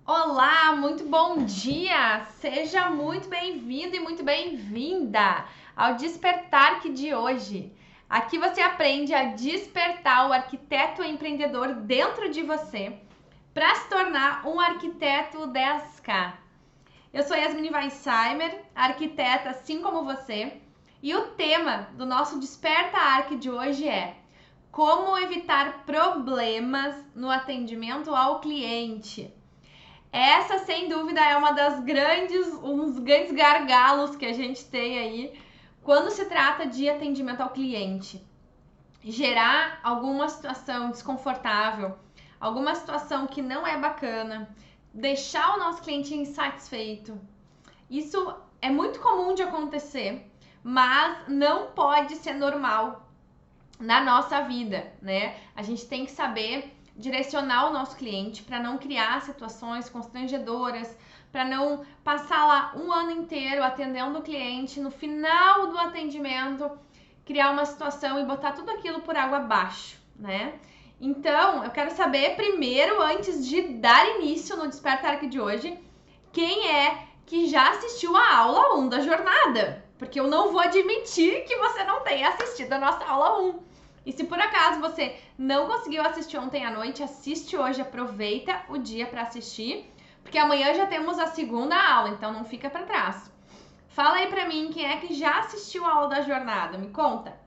Olá, muito bom dia! Seja muito bem-vindo e muito bem-vinda ao Despertar de hoje. Aqui você aprende a despertar o arquiteto empreendedor dentro de você para se tornar um arquiteto 10K. Eu sou Yasmine Weissheimer, arquiteta assim como você, e o tema do nosso Desperta Arq de hoje é como evitar problemas no atendimento ao cliente. Essa, sem dúvida, é uns grandes gargalos que a gente tem aí quando se trata de atendimento ao cliente. Gerar alguma situação desconfortável, alguma situação que não é bacana, deixar o nosso cliente insatisfeito. Isso é muito comum de acontecer, mas não pode ser normal na nossa vida, né? A gente tem que saber direcionar o nosso cliente para não criar situações constrangedoras, para não passar lá um ano inteiro atendendo o cliente, no final do atendimento criar uma situação e botar tudo aquilo por água abaixo, né? Então, eu quero saber primeiro, antes de dar início no Desperta Arq de hoje, quem é que já assistiu a aula 1 da jornada? Porque eu não vou admitir que você não tenha assistido a nossa aula 1. E se por acaso você não conseguiu assistir ontem à noite, assiste hoje, aproveita o dia para assistir, porque amanhã já temos a segunda aula, então não fica para trás. Fala aí para mim quem é que já assistiu a aula da jornada, me conta.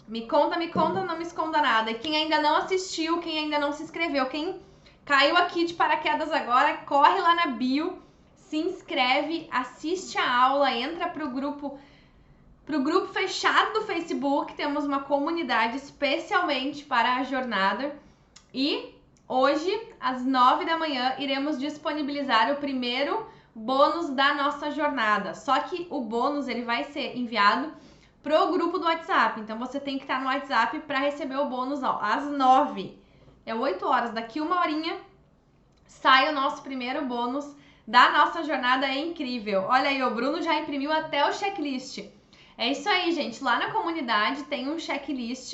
Me conta, não me esconda nada. E quem ainda não assistiu, quem ainda não se inscreveu, quem caiu aqui de paraquedas agora, corre lá na bio, se inscreve, assiste a aula, entra pro grupo fechado do Facebook, temos uma comunidade especialmente para a jornada. E hoje, às 9 da manhã, iremos disponibilizar o primeiro bônus da nossa jornada. Só que o bônus ele vai ser enviado pro grupo do WhatsApp. Então você tem que estar no WhatsApp para receber o bônus às 9. É 8 horas, daqui uma horinha sai o nosso primeiro bônus da nossa jornada. É incrível. Olha aí, o Bruno já imprimiu até o checklist. É isso aí, gente. Lá na comunidade tem um checklist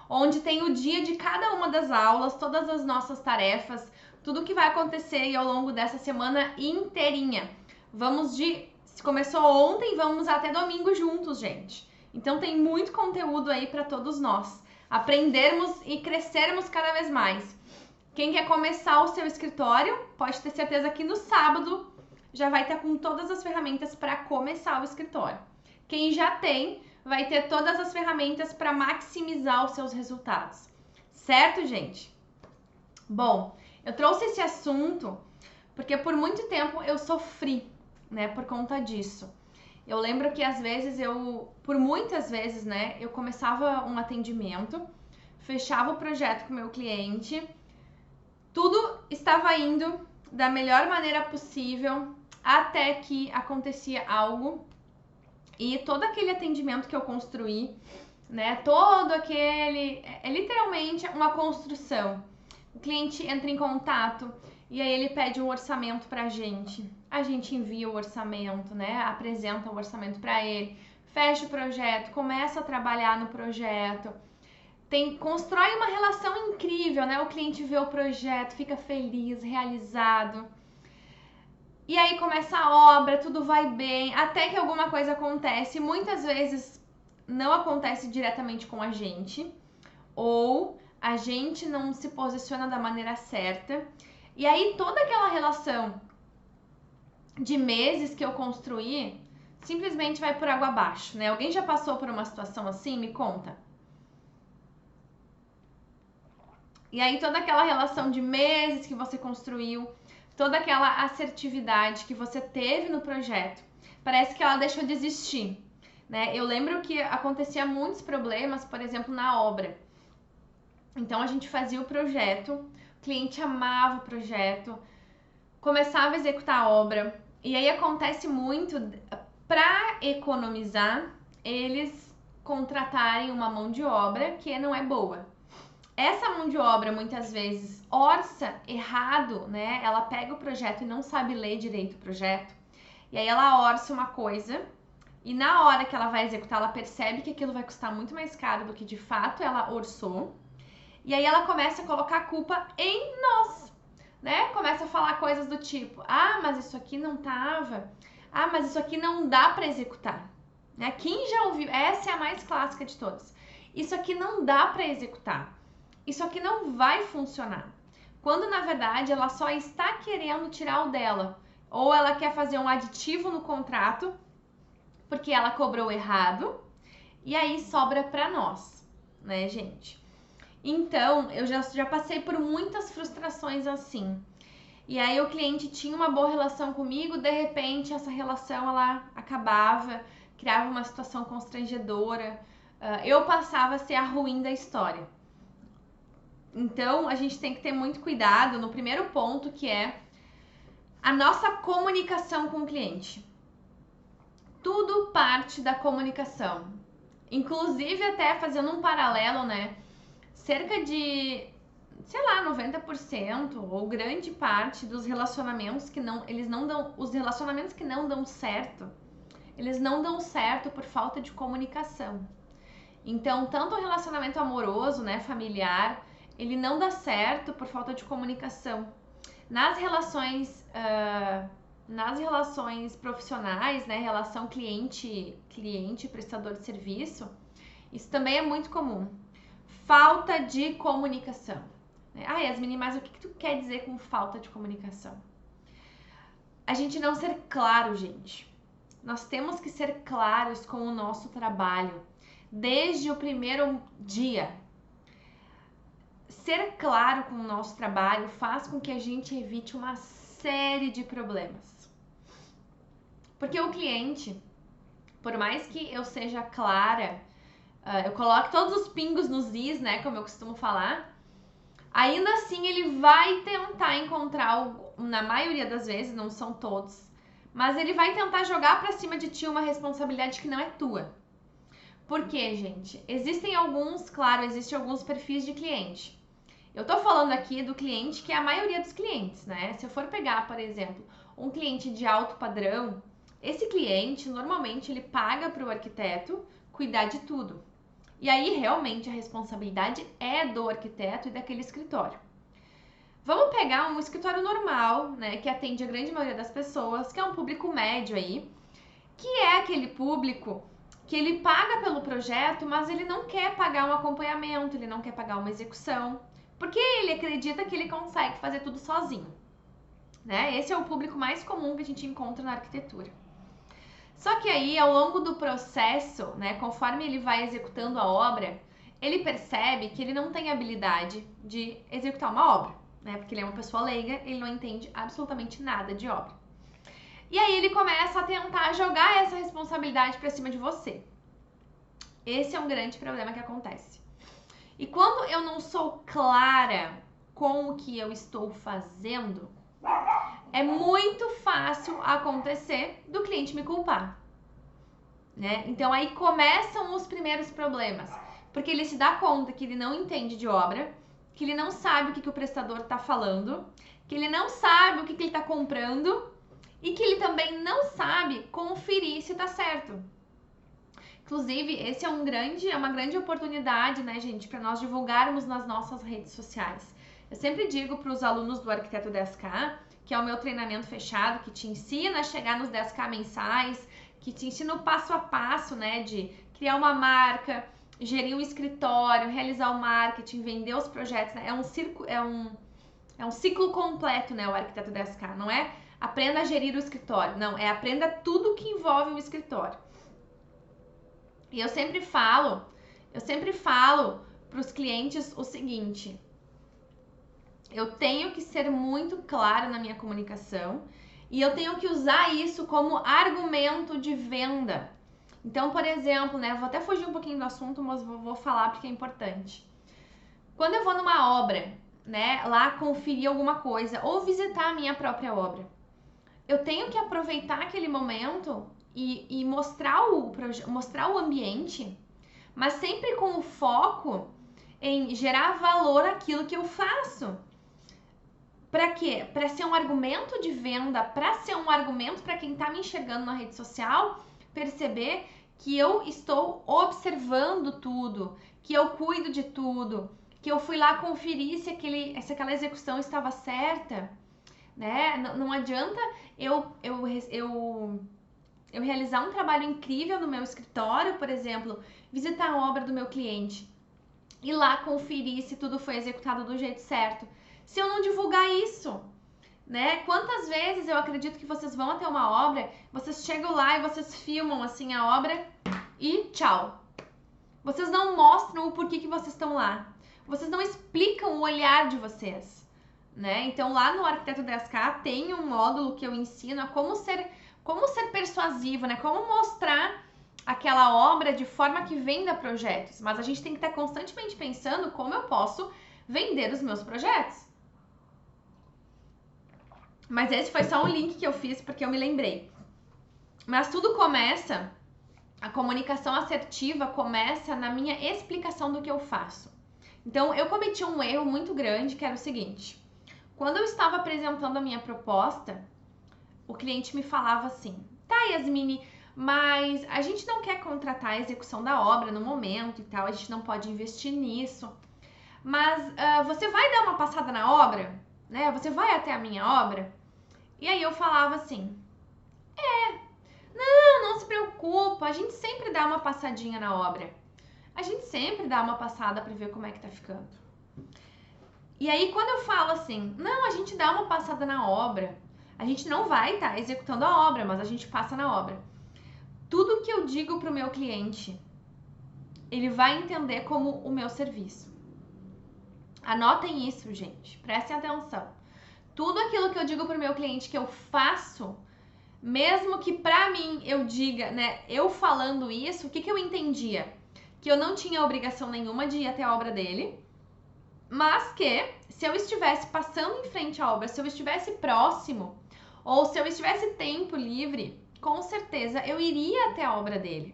onde tem o dia de cada uma das aulas, todas as nossas tarefas, tudo que vai acontecer aí ao longo dessa semana inteirinha. Se começou ontem, vamos até domingo juntos, gente. Então tem muito conteúdo aí para todos nós aprendermos e crescermos cada vez mais. Quem quer começar o seu escritório, pode ter certeza que no sábado já vai estar com todas as ferramentas para começar o escritório. Quem já tem, vai ter todas as ferramentas para maximizar os seus resultados. Certo, gente? Bom, eu trouxe esse assunto porque por muito tempo eu sofri, né, por conta disso. Eu lembro que às vezes por muitas vezes, né, eu começava um atendimento, fechava o projeto com o meu cliente, tudo estava indo da melhor maneira possível até que acontecia algo. E todo aquele atendimento que eu construí, né? Todo aquele... É literalmente uma construção. O cliente entra em contato e aí ele pede um orçamento pra gente. A gente envia o orçamento, né? Apresenta o orçamento pra ele. Fecha o projeto, começa a trabalhar no projeto. Constrói uma relação incrível, né? O cliente vê o projeto, fica feliz, realizado. E aí começa a obra, tudo vai bem, até que alguma coisa acontece. Muitas vezes não acontece diretamente com a gente, ou a gente não se posiciona da maneira certa. E aí toda aquela relação de meses que eu construí simplesmente vai por água abaixo, né? Alguém já passou por uma situação assim? Me conta. E aí toda aquela relação de meses que você construiu, toda aquela assertividade que você teve no projeto, parece que ela deixou de existir, né? Eu lembro que acontecia muitos problemas, por exemplo, na obra. Então a gente fazia o projeto, o cliente amava o projeto, começava a executar a obra, e aí acontece muito, para economizar, eles contratarem uma mão de obra que não é boa. Essa mão de obra muitas vezes orça errado, né? Ela pega o projeto e não sabe ler direito o projeto. E aí ela orça uma coisa e na hora que ela vai executar, ela percebe que aquilo vai custar muito mais caro do que de fato ela orçou. E aí ela começa a colocar a culpa em nós. falar coisas do tipo, ah, mas isso aqui não tava, ah, mas isso aqui não dá para executar. Né? Quem já ouviu? Essa é a mais clássica de todas. Isso aqui não dá para executar. Isso aqui não vai funcionar. Quando na verdade ela só está querendo tirar o dela. Ou ela quer fazer um aditivo no contrato, porque ela cobrou errado, e aí sobra para nós, né, gente? Então, eu já passei por muitas frustrações assim. E aí o cliente tinha uma boa relação comigo, de repente essa relação ela acabava, criava uma situação constrangedora, eu passava a ser a ruim da história. Então a gente tem que ter muito cuidado no primeiro ponto, que é a nossa comunicação com o cliente. Tudo parte da comunicação. Inclusive até fazendo um paralelo, né? Cerca de, sei lá, 90% ou grande parte dos relacionamentos que não, eles não dão, os relacionamentos que não dão certo, eles não dão certo por falta de comunicação. Então, tanto o relacionamento amoroso, né, familiar, ele não dá certo por falta de comunicação. Nas relações profissionais, né, relação cliente, prestador de serviço, isso também é muito comum. Falta de comunicação. Ah, Yasmine, mas o que tu quer dizer com falta de comunicação? A gente não ser claro, gente. Nós temos que ser claros com o nosso trabalho, desde o primeiro dia. Ser claro com o nosso trabalho faz com que a gente evite uma série de problemas. Porque o cliente, por mais que eu seja clara, eu coloque todos os pingos nos is, né, como eu costumo falar, ainda assim ele vai tentar encontrar, na maioria das vezes, não são todos, mas ele vai tentar jogar pra cima de ti uma responsabilidade que não é tua. Por quê, gente? Existem alguns perfis de cliente. Eu tô falando aqui do cliente que é a maioria dos clientes, né? Se eu for pegar, por exemplo, um cliente de alto padrão, esse cliente, normalmente, ele paga pro arquiteto cuidar de tudo. E aí, realmente, a responsabilidade é do arquiteto e daquele escritório. Vamos pegar um escritório normal, né, que atende a grande maioria das pessoas, que é um público médio aí, que é aquele público que ele paga pelo projeto, mas ele não quer pagar um acompanhamento, ele não quer pagar uma execução, porque ele acredita que ele consegue fazer tudo sozinho, né? Esse é o público mais comum que a gente encontra na arquitetura. Só que aí, ao longo do processo, né, conforme ele vai executando a obra, ele percebe que ele não tem habilidade de executar uma obra, né? Porque ele é uma pessoa leiga, ele não entende absolutamente nada de obra. E aí ele começa a tentar jogar essa responsabilidade para cima de você. Esse é um grande problema que acontece. E quando eu não sou clara com o que eu estou fazendo, é muito fácil acontecer do cliente me culpar, né? Então aí começam os primeiros problemas, porque ele se dá conta que ele não entende de obra, que ele não sabe o que o prestador está falando, que ele não sabe o que ele está comprando e que ele também não sabe conferir se está certo. Inclusive, esse é uma grande oportunidade, né, gente, para nós divulgarmos nas nossas redes sociais. Eu sempre digo para os alunos do Arquiteto 10K, que é o meu treinamento fechado, que te ensina a chegar nos 10K mensais, que te ensina o passo a passo, né, de criar uma marca, gerir o escritório, realizar o marketing, vender os projetos, né? É um ciclo completo, né, o Arquiteto 10K. Não é aprenda a gerir o escritório, não, é aprenda tudo que envolve o escritório. E eu sempre falo para os clientes o seguinte: eu tenho que ser muito clara na minha comunicação e eu tenho que usar isso como argumento de venda. Então, por exemplo, né, vou até fugir um pouquinho do assunto, mas vou falar porque é importante. Quando eu vou numa obra, né, lá conferir alguma coisa ou visitar a minha própria obra, eu tenho que aproveitar aquele momento e mostrar o ambiente, mas sempre com o foco em gerar valor àquilo que eu faço. Para quê? Para ser um argumento de venda, para ser um argumento para quem está me enxergando na rede social, perceber que eu estou observando tudo, que eu cuido de tudo, que eu fui lá conferir se aquela execução estava certa. né? Não adianta eu realizar um trabalho incrível no meu escritório, por exemplo, visitar a obra do meu cliente, ir lá conferir se tudo foi executado do jeito certo, se eu não divulgar isso, né? Quantas vezes eu acredito que vocês vão até uma obra, vocês chegam lá e vocês filmam assim a obra e tchau. Vocês não mostram o porquê que vocês estão lá. Vocês não explicam o olhar de vocês, né? Então lá no Arquiteto 10K tem um módulo que eu ensino a como ser persuasivo, né? Como mostrar aquela obra de forma que venda projetos. Mas a gente tem que estar constantemente pensando como eu posso vender os meus projetos. Mas esse foi só um link que eu fiz porque eu me lembrei. Mas tudo começa, a comunicação assertiva começa na minha explicação do que eu faço. Então, eu cometi um erro muito grande, que era o seguinte. Quando eu estava apresentando a minha proposta, o cliente me falava assim: tá, Yasmine, mas a gente não quer contratar a execução da obra no momento e tal, a gente não pode investir nisso. Mas você vai dar uma passada na obra? Né? Você vai até a minha obra? E aí eu falava assim: não se preocupa, a gente sempre dá uma passadinha na obra. A gente sempre dá uma passada para ver como é que tá ficando. E aí quando eu falo assim, não, a gente dá uma passada na obra, a gente não vai estar executando a obra, mas a gente passa na obra. Tudo que eu digo pro meu cliente, ele vai entender como o meu serviço. Anotem isso, gente, prestem atenção. Tudo aquilo que eu digo pro meu cliente que eu faço, mesmo que pra mim eu diga, né, eu falando isso, o que eu entendia? Que eu não tinha obrigação nenhuma de ir até a obra dele, mas que se eu estivesse passando em frente à obra, se eu estivesse próximo, ou se eu estivesse tempo livre, com certeza eu iria até a obra dele.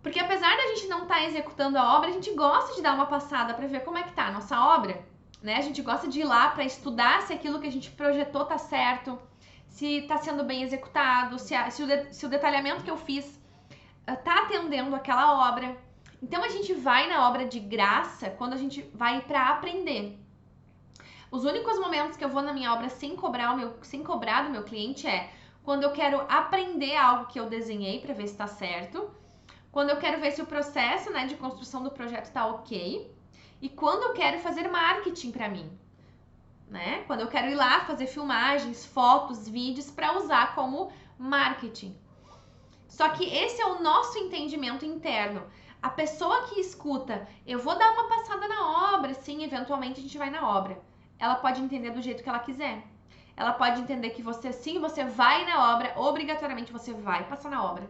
Porque apesar da gente não estar executando a obra, a gente gosta de dar uma passada para ver como é que tá a nossa obra, né? A gente gosta de ir lá para estudar se aquilo que a gente projetou tá certo, se tá sendo bem executado, se o detalhamento que eu fiz tá atendendo aquela obra. Então a gente vai na obra de graça quando a gente vai para aprender. Os únicos momentos que eu vou na minha obra sem cobrar do meu cliente é quando eu quero aprender algo que eu desenhei para ver se está certo, quando eu quero ver se o processo, né, de construção do projeto está ok, e quando eu quero fazer marketing para mim, né? Quando eu quero ir lá fazer filmagens, fotos, vídeos para usar como marketing. Só que esse é o nosso entendimento interno. A pessoa que escuta, eu vou dar uma passada na obra, sim, eventualmente a gente vai na obra. Ela pode entender do jeito que ela quiser. Ela pode entender que você vai na obra, obrigatoriamente você vai passar na obra.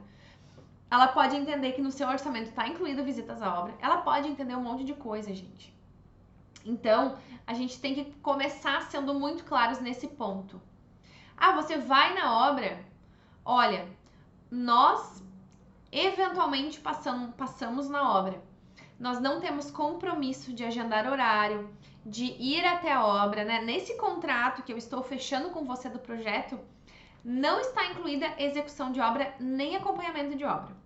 Ela pode entender que no seu orçamento está incluído visitas à obra. Ela pode entender um monte de coisa, gente. Então, a gente tem que começar sendo muito claros nesse ponto. Ah, você vai na obra? Olha, nós eventualmente passamos na obra. Nós não temos compromisso de agendar horário, de ir até a obra, né? Nesse contrato que eu estou fechando com você do projeto, não está incluída execução de obra nem acompanhamento de obra.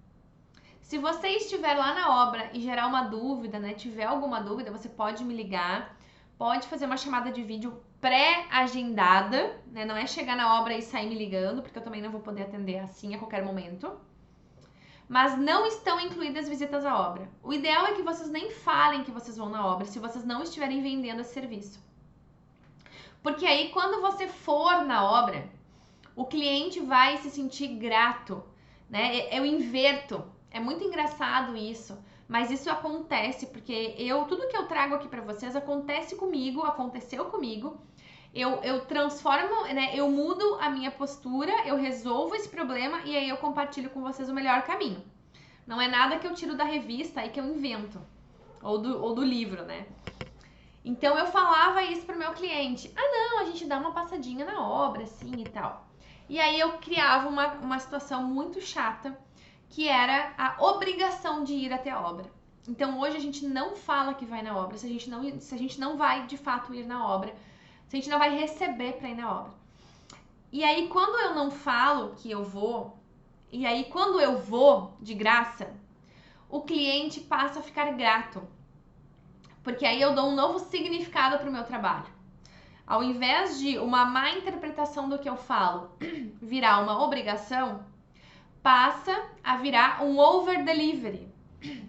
Se você estiver lá na obra e gerar uma dúvida, né? Tiver alguma dúvida, você pode me ligar, pode fazer uma chamada de vídeo pré-agendada, né? Não é chegar na obra e sair me ligando, porque eu também não vou poder atender assim a qualquer momento. Mas não estão incluídas visitas à obra. O ideal é que vocês nem falem que vocês vão na obra se vocês não estiverem vendendo esse serviço. Porque aí, quando você for na obra, o cliente vai se sentir grato, né? Eu inverto. É muito engraçado isso, mas isso acontece porque tudo que eu trago aqui pra vocês aconteceu comigo. Eu transformo, né? Eu mudo a minha postura, eu resolvo esse problema e aí eu compartilho com vocês o melhor caminho. Não é nada que eu tiro da revista e que eu invento, ou do livro, né? Então eu falava isso pro meu cliente. Ah, não, a gente dá uma passadinha na obra, assim e tal. E aí eu criava uma situação muito chata, que era a obrigação de ir até a obra. Então hoje a gente não fala que vai na obra, se a gente não vai de fato ir na obra, se a gente não vai receber para ir na obra. E aí, quando eu não falo que eu vou, e aí quando eu vou de graça, o cliente passa a ficar grato. Porque aí eu dou um novo significado para o meu trabalho. ao invés de uma má interpretação do que eu falo virar uma obrigação, passa a virar um over delivery.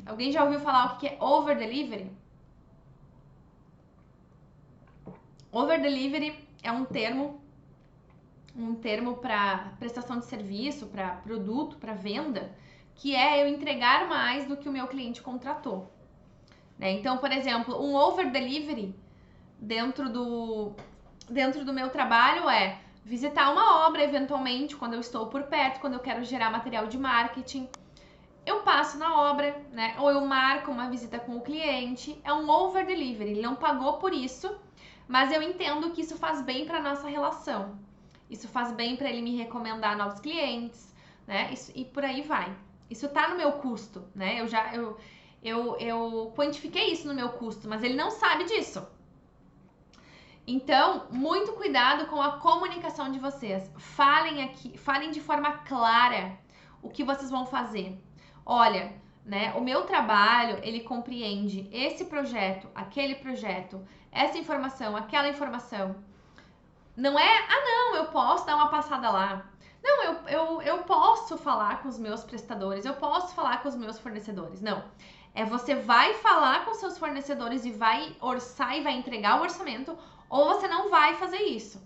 Alguém já ouviu falar o que é over delivery? Over delivery é um termo para prestação de serviço, para produto, para venda, que é eu entregar mais do que o meu cliente contratou. Né? Então, por exemplo, um over delivery dentro do meu trabalho é visitar uma obra eventualmente quando eu estou por perto, quando eu quero gerar material de marketing. Eu passo na obra, né? Ou eu marco uma visita com o cliente. É um over delivery. Ele não pagou por isso, mas eu entendo que isso faz bem para nossa relação. Isso faz bem para ele me recomendar novos clientes, né? Isso, e por aí vai. Isso tá no meu custo, né? Eu quantifiquei isso no meu custo, mas ele não sabe disso. Então, muito cuidado com a comunicação de vocês. Falem de forma clara o que vocês vão fazer. Olha, né, o meu trabalho, ele compreende esse projeto, aquele projeto, essa informação, aquela informação. Não é, não, eu posso dar uma passada lá. Não, eu posso falar com os meus prestadores, eu posso falar com os meus fornecedores. Não, você vai falar com seus fornecedores e vai orçar e vai entregar o orçamento, ou você não vai fazer isso.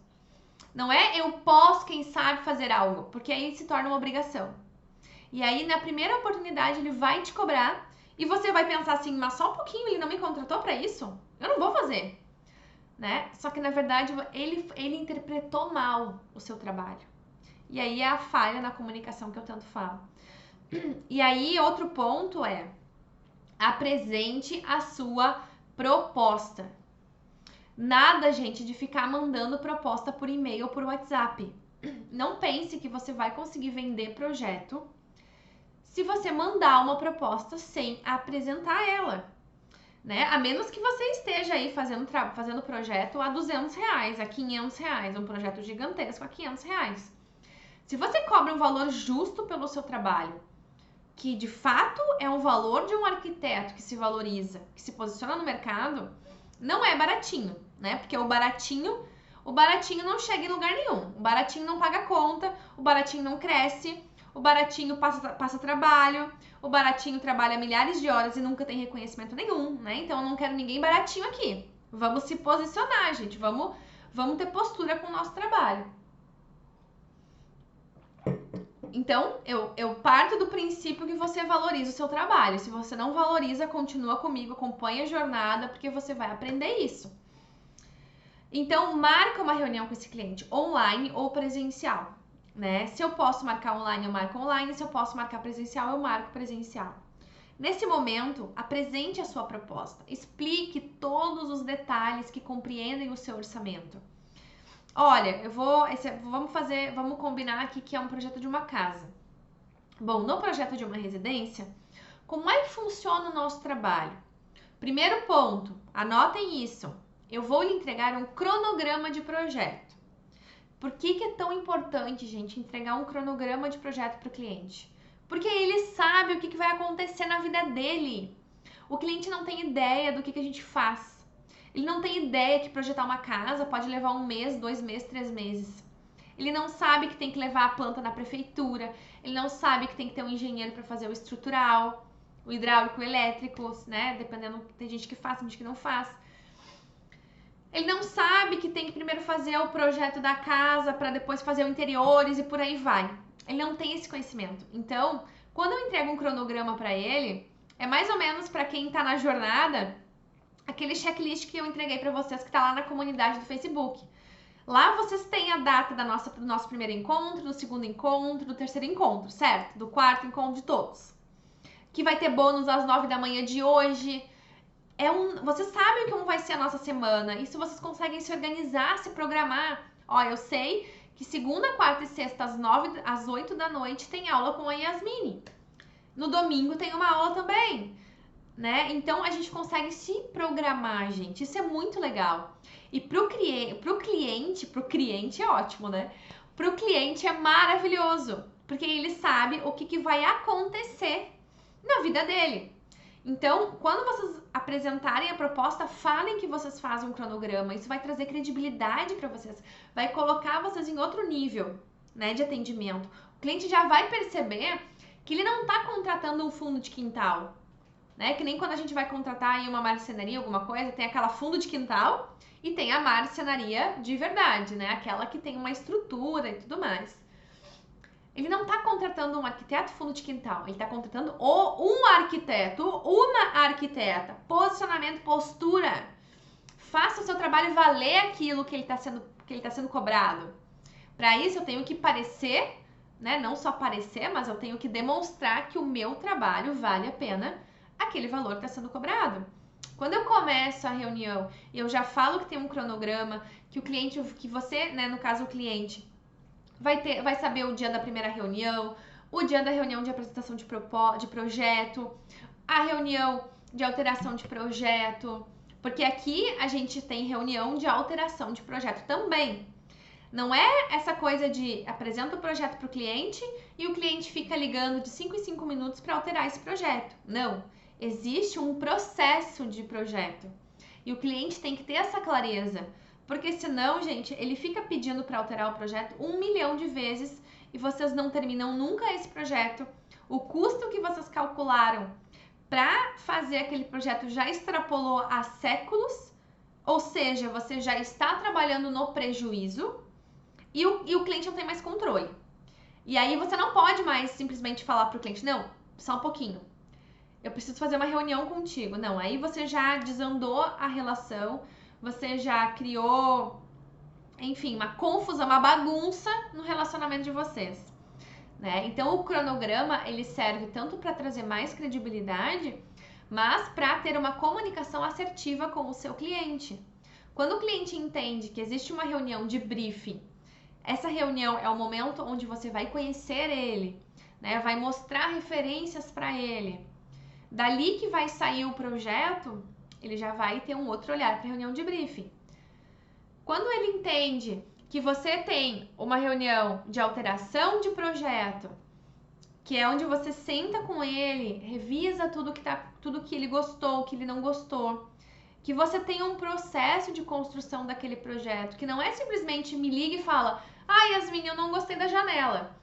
Não é eu posso, quem sabe, fazer algo, porque aí se torna uma obrigação. E aí, na primeira oportunidade, ele vai te cobrar e você vai pensar assim, mas só um pouquinho, ele não me contratou para isso? Eu não vou fazer. Né? Só que, na verdade, ele interpretou mal o seu trabalho. E aí é a falha na comunicação que eu tanto falo. E aí, outro ponto é apresente a sua proposta. Nada, gente, de ficar mandando proposta por e-mail ou por WhatsApp. Não pense que você vai conseguir vender projeto se você mandar uma proposta sem apresentar ela. Né? A menos que você esteja aí fazendo projeto a R$200, a R$500, um projeto gigantesco a R$500. Se você cobra um valor justo pelo seu trabalho, que de fato é um valor de um arquiteto que se valoriza, que se posiciona no mercado, não é baratinho, né? Porque o baratinho não chega em lugar nenhum. O baratinho não paga conta, o baratinho não cresce, o baratinho passa trabalho, o baratinho trabalha milhares de horas e nunca tem reconhecimento nenhum, né? Então eu não quero ninguém baratinho aqui. Vamos se posicionar, gente. Vamos ter postura com o nosso trabalho. Então, eu parto do princípio que você valoriza o seu trabalho. Se você não valoriza, continua comigo, acompanha a jornada, porque você vai aprender isso. Então, marca uma reunião com esse cliente, online ou presencial. Né? Se eu posso marcar online, eu marco online. Se eu posso marcar presencial, eu marco presencial. Nesse momento, apresente a sua proposta. Explique todos os detalhes que compreendem o seu orçamento. Olha, vamos combinar aqui que é um projeto de uma casa. Bom, no projeto de uma residência, como é que funciona o nosso trabalho? Primeiro ponto, anotem isso. Eu vou lhe entregar um cronograma de projeto. Por que é tão importante, gente, entregar um cronograma de projeto para o cliente? Porque ele sabe o que vai acontecer na vida dele. O cliente não tem ideia do que a gente faz. Ele não tem ideia que projetar uma casa pode levar 1 mês, 2 meses, 3 meses. Ele não sabe que tem que levar a planta na prefeitura. Ele não sabe que tem que ter um engenheiro para fazer o estrutural, o hidráulico, o elétrico, né? Dependendo, tem gente que faz, tem gente que não faz. Ele não sabe que tem que primeiro fazer o projeto da casa para depois fazer o interiores e por aí vai. Ele não tem esse conhecimento. Então, quando eu entrego um cronograma para ele, é mais ou menos para quem está na jornada, aquele checklist que eu entreguei para vocês que está lá na comunidade do Facebook. Lá vocês têm a data do nosso primeiro encontro, do segundo encontro, do terceiro encontro, certo? Do quarto encontro de todos. Que vai ter bônus às 9 da manhã de hoje. Vocês sabem como vai ser a nossa semana. Isso vocês conseguem se organizar, se programar. Ó, eu sei que segunda, quarta e sexta, às 8 da noite, tem aula com a Yasmine. No domingo tem uma aula também. Né? Então a gente consegue se programar, gente. Isso é muito legal. E pro cliente é ótimo, né? Pro cliente é maravilhoso, porque ele sabe o que vai acontecer na vida dele. Então, quando vocês apresentarem a proposta, falem que vocês fazem um cronograma. Isso vai trazer credibilidade para vocês, vai colocar vocês em outro nível, né, de atendimento. O cliente já vai perceber que ele não está contratando um fundo de quintal, né? Que nem quando a gente vai contratar aí uma marcenaria, alguma coisa, tem aquela fundo de quintal e tem a marcenaria de verdade, né? Aquela que tem uma estrutura e tudo mais. Ele não está contratando um arquiteto fundo de quintal, ele está contratando um arquiteto, uma arquiteta. Posicionamento, postura. Faça o seu trabalho valer aquilo que ele está sendo cobrado. Para isso eu tenho que parecer, né? Não só parecer, mas eu tenho que demonstrar que o meu trabalho vale a pena aquele valor que está sendo cobrado. Quando eu começo a reunião e eu já falo que tem um cronograma, que o cliente, que você, né, no caso o cliente, vai saber o dia da primeira reunião, o dia da reunião de apresentação de projeto, a reunião de alteração de projeto, porque aqui a gente tem reunião de alteração de projeto também. Não é essa coisa de apresenta o projeto para o cliente e o cliente fica ligando de 5 em 5 minutos para alterar esse projeto. Não. Existe um processo de projeto e o cliente tem que ter essa clareza, porque senão, gente, ele fica pedindo para alterar o projeto 1 milhão de vezes e vocês não terminam nunca esse projeto. O custo que vocês calcularam para fazer aquele projeto já extrapolou há séculos, ou seja, você já está trabalhando no prejuízo e o cliente não tem mais controle. E aí você não pode mais simplesmente falar para o cliente, não, só um pouquinho. Eu preciso fazer uma reunião contigo. Não, aí você já desandou a relação, você já criou, enfim, uma confusão, uma bagunça no relacionamento de vocês, né? Então, o cronograma, ele serve tanto para trazer mais credibilidade, mas para ter uma comunicação assertiva com o seu cliente. Quando o cliente entende que existe uma reunião de briefing, essa reunião é o momento onde você vai conhecer ele, né? Vai mostrar referências para ele. Dali que vai sair o projeto, ele já vai ter um outro olhar para a reunião de briefing. Quando ele entende que você tem uma reunião de alteração de projeto, que é onde você senta com ele, revisa tudo que ele gostou, que ele não gostou, que você tem um processo de construção daquele projeto, que não é simplesmente me liga e fala: Yasmin, eu não gostei da janela.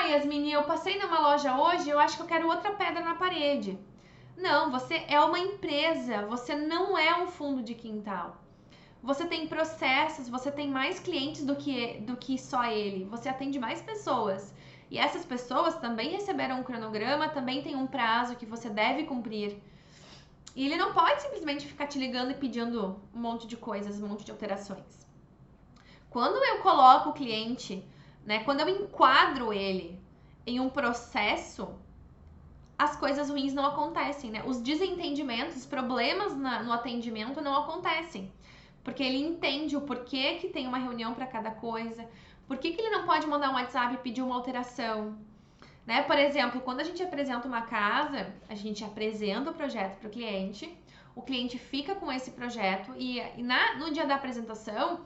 Yasmin, eu passei numa loja hoje, eu acho que eu quero outra pedra na parede. Não, você é uma empresa, você não é um fundo de quintal. Você tem processos, você tem mais clientes do que só ele. Você atende mais pessoas. E essas pessoas também receberam um cronograma, também tem um prazo que você deve cumprir. E ele não pode simplesmente ficar te ligando e pedindo um monte de coisas, um monte de alterações. Quando eu coloco o cliente, né, quando eu enquadro ele em um processo, as coisas ruins não acontecem, né? Os desentendimentos, os problemas no atendimento não acontecem. Porque ele entende o porquê que tem uma reunião para cada coisa, por que ele não pode mandar um WhatsApp e pedir uma alteração, né? Por exemplo, quando a gente apresenta uma casa, a gente apresenta o projeto para o cliente fica com esse projeto e no dia da apresentação,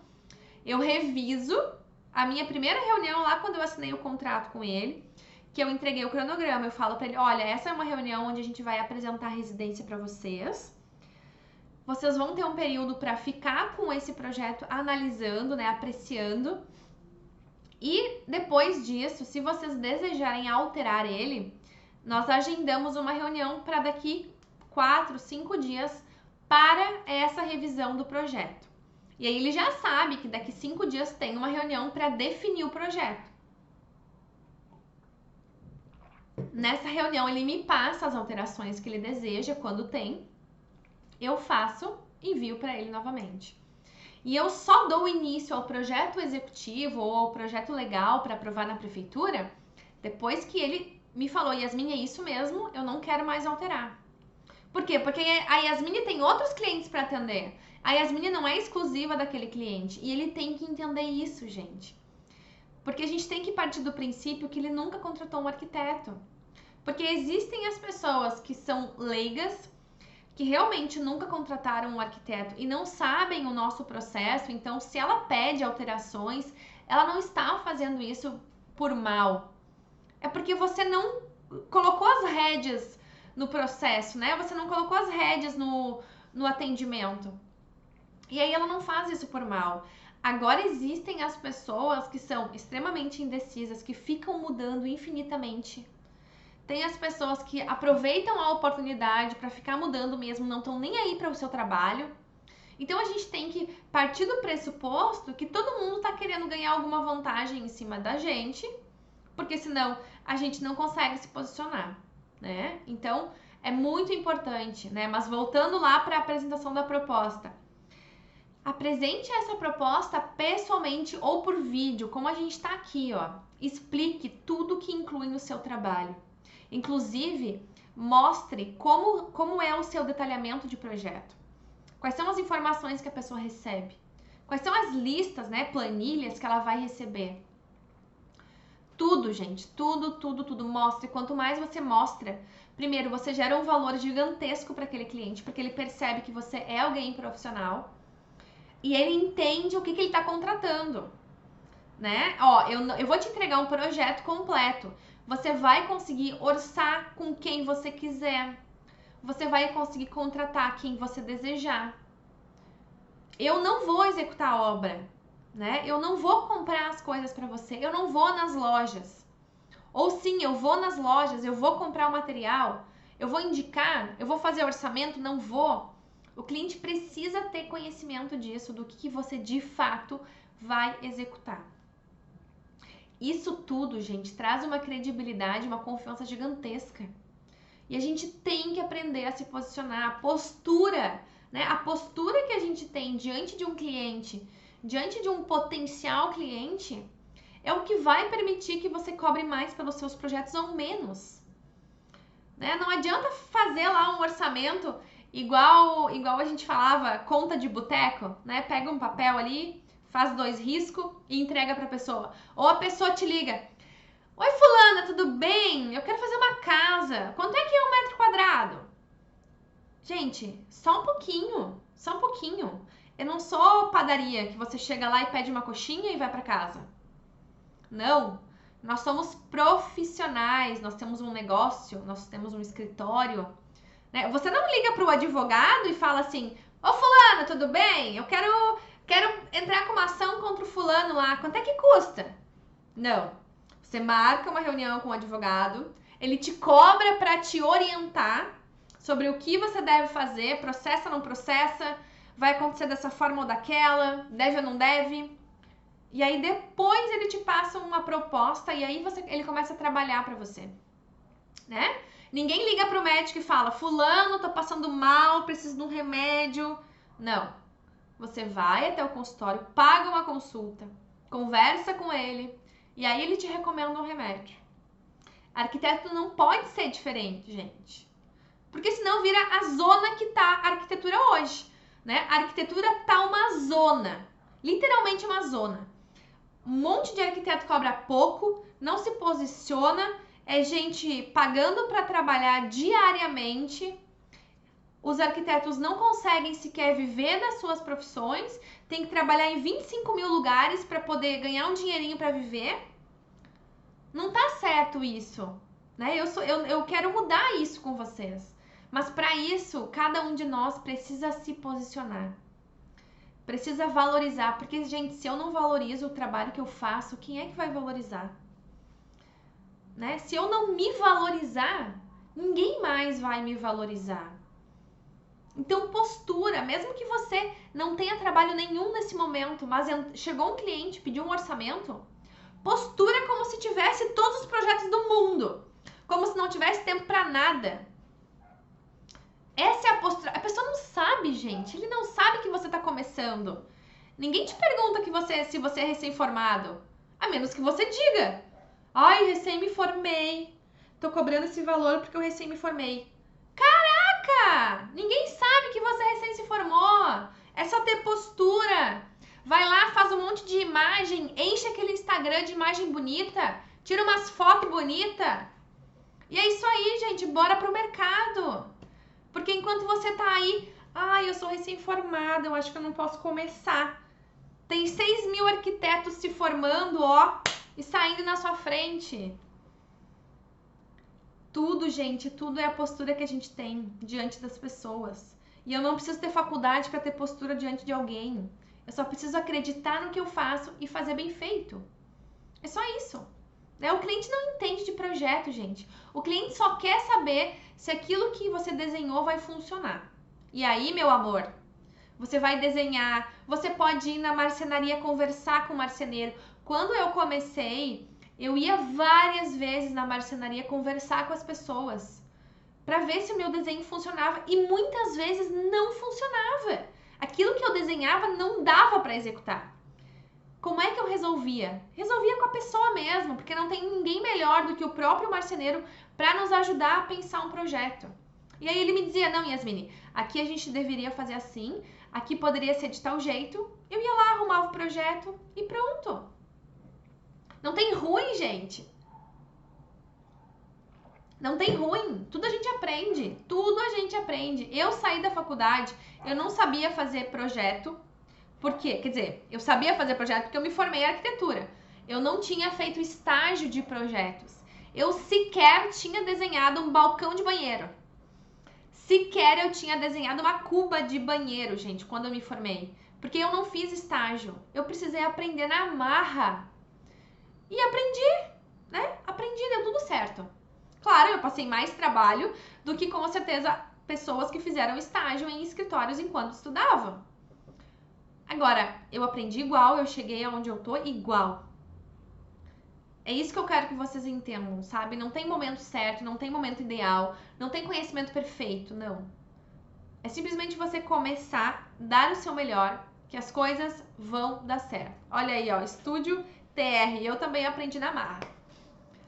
eu reviso a minha primeira reunião lá quando eu assinei o contrato com ele, que eu entreguei o cronograma. Eu falo para ele: olha, essa é uma reunião onde a gente vai apresentar a residência para vocês. Vocês vão ter um período para ficar com esse projeto analisando, né, apreciando. E depois disso, se vocês desejarem alterar ele, nós agendamos uma reunião para daqui 4, 5 dias para essa revisão do projeto. E aí ele já sabe que daqui 5 dias tem uma reunião para definir o projeto. Nessa reunião ele me passa as alterações que ele deseja, quando tem, eu faço e envio para ele novamente. E eu só dou início ao projeto executivo ou ao projeto legal para aprovar na prefeitura depois que ele me falou: Yasmin, é isso mesmo, eu não quero mais alterar. Por quê? Porque a Yasmin tem outros clientes para atender. A Yasmin não é exclusiva daquele cliente e ele tem que entender isso, gente. Porque a gente tem que partir do princípio que ele nunca contratou um arquiteto. Porque existem as pessoas que são leigas, que realmente nunca contrataram um arquiteto e não sabem o nosso processo. Então, se ela pede alterações, ela não está fazendo isso por mal. É porque você não colocou as rédeas no processo, né? Você não colocou as rédeas no atendimento. E aí ela não faz isso por mal. Agora existem as pessoas que são extremamente indecisas, que ficam mudando infinitamente. Tem as pessoas que aproveitam a oportunidade para ficar mudando mesmo, não estão nem aí para o seu trabalho. Então a gente tem que partir do pressuposto que todo mundo está querendo ganhar alguma vantagem em cima da gente, porque senão a gente não consegue se posicionar, né? Então é muito importante, né? Mas voltando lá para a apresentação da proposta, apresente essa proposta pessoalmente ou por vídeo, como a gente está aqui, ó. Explique tudo que inclui no seu trabalho. Inclusive, mostre como é o seu detalhamento de projeto. Quais são as informações que a pessoa recebe? Quais são as listas, né, planilhas que ela vai receber? Tudo, gente, tudo. Mostre. Quanto mais você mostra, primeiro, você gera um valor gigantesco para aquele cliente, porque ele percebe que você é alguém profissional e ele entende o que ele está contratando, né? Ó, eu vou te entregar um projeto completo. Você vai conseguir orçar com quem você quiser. Você vai conseguir contratar quem você desejar. Eu não vou executar a obra, né? Eu não vou comprar as coisas para você. Eu não vou nas lojas. Ou sim, eu vou nas lojas, eu vou comprar o material, eu vou indicar, eu vou fazer orçamento, não vou. O cliente precisa ter conhecimento disso, do que você de fato vai executar. Isso tudo, gente, traz uma credibilidade, uma confiança gigantesca. E a gente tem que aprender a se posicionar. A postura, né? A postura que a gente tem diante de um cliente, diante de um potencial cliente, é o que vai permitir que você cobre mais pelos seus projetos ou menos. Né? Não adianta fazer lá um orçamento igual a gente falava, conta de boteco, né? Pega um papel ali, faz 2 riscos e entrega para a pessoa. Ou a pessoa te liga: oi, fulana, tudo bem? Eu quero fazer uma casa. Quanto é que é 1 metro quadrado? Gente, só um pouquinho. Eu não sou padaria que você chega lá e pede uma coxinha e vai para casa. Não. Nós somos profissionais, nós temos um negócio, nós temos um escritório. Né? Você não liga para o advogado e fala assim: ô fulano, tudo bem? Eu quero entrar com uma ação contra o fulano lá. Quanto é que custa? Não. Você marca uma reunião com o advogado, ele te cobra para te orientar sobre o que você deve fazer, processa ou não processa, vai acontecer dessa forma ou daquela, deve ou não deve. E aí depois ele te passa uma proposta e aí ele começa a trabalhar para você, né? Ninguém liga pro médico e fala: fulano, tô passando mal, preciso de um remédio. Não. Você vai até o consultório, paga uma consulta, conversa com ele e aí ele te recomenda um remédio. Arquiteto não pode ser diferente, gente. Porque senão vira a zona que tá a arquitetura hoje, né? A arquitetura tá uma zona, literalmente uma zona. Um monte de arquiteto cobra pouco, não se posiciona, é gente pagando para trabalhar diariamente. Os arquitetos não conseguem sequer viver das suas profissões, tem que trabalhar em 25 mil lugares para poder ganhar um dinheirinho para viver. Não tá certo isso, né? Eu quero mudar isso com vocês. Mas para isso, cada um de nós precisa se posicionar. Precisa valorizar, porque, gente, se eu não valorizo o trabalho que eu faço, quem é que vai valorizar? Né? Se eu não me valorizar, ninguém mais vai me valorizar. Então, postura, mesmo que você não tenha trabalho nenhum nesse momento, mas chegou um cliente, pediu um orçamento, postura como se tivesse todos os projetos do mundo, como se não tivesse tempo para nada. Essa é a postura. A pessoa não sabe, gente. Ele não sabe que você tá começando. Ninguém te pergunta se você é recém-formado. A menos que você diga: ai, recém me formei. Tô cobrando esse valor porque eu recém me formei. Caraca! Ninguém sabe que você recém se formou. É só ter postura. Vai lá, faz um monte de imagem, enche aquele Instagram de imagem bonita, tira umas fotos bonitas. E é isso aí, gente. Bora pro mercado. Porque enquanto você tá aí, ai, eu sou recém-formada, eu acho que eu não posso começar. Tem 6 mil arquitetos se formando, ó, e saindo na sua frente. Tudo, gente, tudo é a postura que a gente tem diante das pessoas. E eu não preciso ter faculdade para ter postura diante de alguém. Eu só preciso acreditar no que eu faço e fazer bem feito. É só isso. O cliente não entende de projeto, gente. O cliente só quer saber se aquilo que você desenhou vai funcionar. E aí, meu amor, você vai desenhar, você pode ir na marcenaria conversar com o marceneiro. Quando eu comecei, eu ia várias vezes na marcenaria conversar com as pessoas para ver se o meu desenho funcionava e muitas vezes não funcionava. Aquilo que eu desenhava não dava para executar. Como é que eu resolvia? Resolvia com a pessoa mesmo, porque não tem ninguém melhor do que o próprio marceneiro para nos ajudar a pensar um projeto. E aí ele me dizia, não, Yasmine, aqui a gente deveria fazer assim, aqui poderia ser de tal jeito. Eu ia lá, arrumava o projeto e pronto. Não tem ruim, gente. Não tem ruim. Tudo a gente aprende. Tudo a gente aprende. Eu saí da faculdade, eu não sabia fazer projeto. Por quê? Quer dizer, eu sabia fazer projeto porque eu me formei em arquitetura. Eu não tinha feito estágio de projetos. Eu sequer tinha desenhado um balcão de banheiro. Sequer eu tinha desenhado uma cuba de banheiro, gente, quando eu me formei. Porque eu não fiz estágio. Eu precisei aprender na marra. E aprendi, né? Aprendi, deu tudo certo. Claro, eu passei mais trabalho do que, com certeza, pessoas que fizeram estágio em escritórios enquanto estudavam. Agora, eu aprendi igual, eu cheguei aonde eu tô igual. É isso que eu quero que vocês entendam, sabe? Não tem momento certo, não tem momento ideal, não tem conhecimento perfeito, não. É simplesmente você começar, dar o seu melhor, que as coisas vão dar certo. Olha aí, ó, Estúdio TR, eu também aprendi na marra.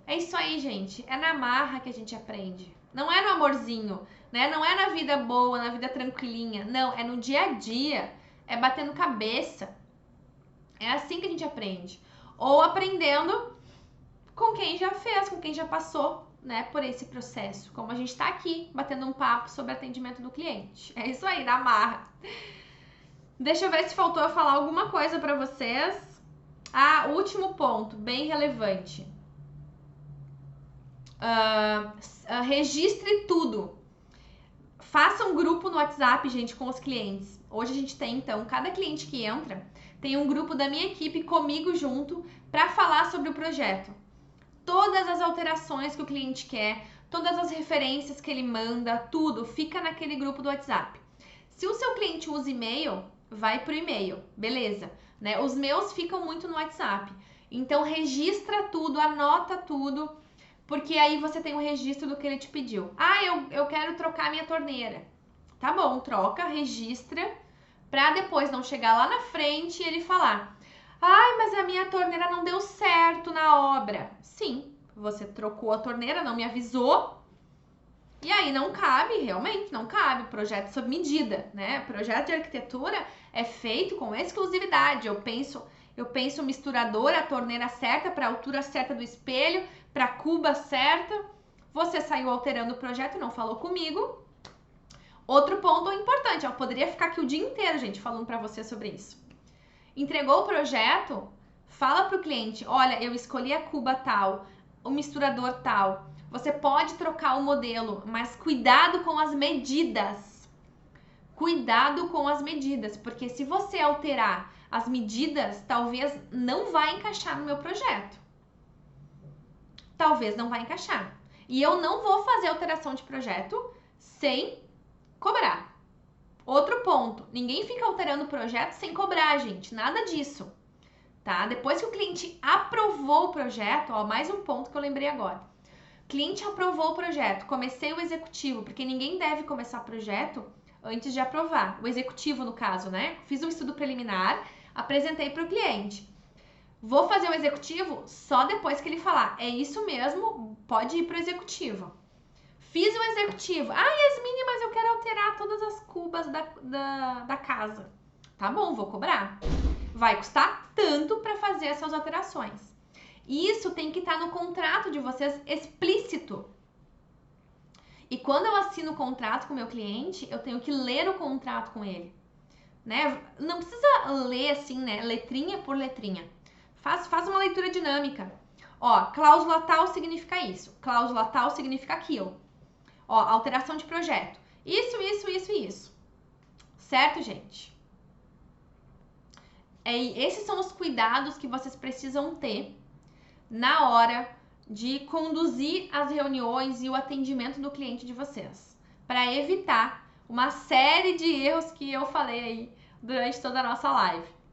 É isso aí, gente. É na marra que a gente aprende. Não é no amorzinho, né? Não é na vida boa, na vida tranquilinha. Não, é no dia a dia. É batendo cabeça. É assim que a gente aprende. Ou aprendendo com quem já fez, com quem já passou, né, por esse processo. Como a gente tá aqui, batendo um papo sobre atendimento do cliente. É isso aí, na marra. Deixa eu ver se faltou eu falar alguma coisa pra vocês. Ah, último ponto, bem relevante. Registre tudo. Faça um grupo no WhatsApp, gente, com os clientes. Hoje a gente tem, então, cada cliente que entra tem um grupo da minha equipe comigo junto para falar sobre o projeto. Todas as alterações que o cliente quer, todas as referências que ele manda, tudo fica naquele grupo do WhatsApp. Se o seu cliente usa e-mail, vai pro e-mail, beleza, né? Os meus ficam muito no WhatsApp. Então registra tudo, anota tudo, porque aí você tem o registro do que ele te pediu. Ah, eu quero trocar minha torneira. Tá bom, troca, registra, pra depois não chegar lá na frente e ele falar: ai, mas a minha torneira não deu certo na obra. Sim, você trocou a torneira, não me avisou. E aí não cabe, realmente, não cabe. Projeto sob medida, né? Projeto de arquitetura é feito com exclusividade. Eu penso misturador, a torneira certa, para a altura certa do espelho, para a cuba certa. Você saiu alterando o projeto e não falou comigo. Outro ponto importante, eu poderia ficar aqui o dia inteiro, gente, falando para você sobre isso. Entregou o projeto, fala para o cliente: olha, eu escolhi a cuba tal, o misturador tal. Você pode trocar o modelo, mas cuidado com as medidas. Cuidado com as medidas, porque se você alterar as medidas, talvez não vai encaixar no meu projeto. Talvez não vai encaixar. E eu não vou fazer alteração de projeto sem cobrar. Outro ponto, ninguém fica alterando o projeto sem cobrar, gente, nada disso, tá? Depois que o cliente aprovou o projeto, ó, mais um ponto que eu lembrei agora. Cliente aprovou o projeto, comecei o executivo, porque ninguém deve começar projeto antes de aprovar. O executivo, no caso, né? Fiz um estudo preliminar, apresentei para o cliente. Vou fazer o executivo só depois que ele falar: é isso mesmo, pode ir para o executivo. Fiz o executivo. Ah, Yasmine, mas eu quero alterar todas as cubas da casa. Tá bom, vou cobrar. Vai custar tanto para fazer essas alterações. Isso tem que estar no contrato de vocês explícito. E quando eu assino o contrato com o meu cliente, eu tenho que ler o contrato com ele, né? Não precisa ler assim, né? Letrinha por letrinha. Faz uma leitura dinâmica. Ó, cláusula tal significa isso, cláusula tal significa aquilo. Ó, alteração de projeto. Isso. Certo, gente? Esses são os cuidados que vocês precisam ter na hora de conduzir as reuniões e o atendimento do cliente de vocês, para evitar uma série de erros que eu falei aí durante toda a nossa live.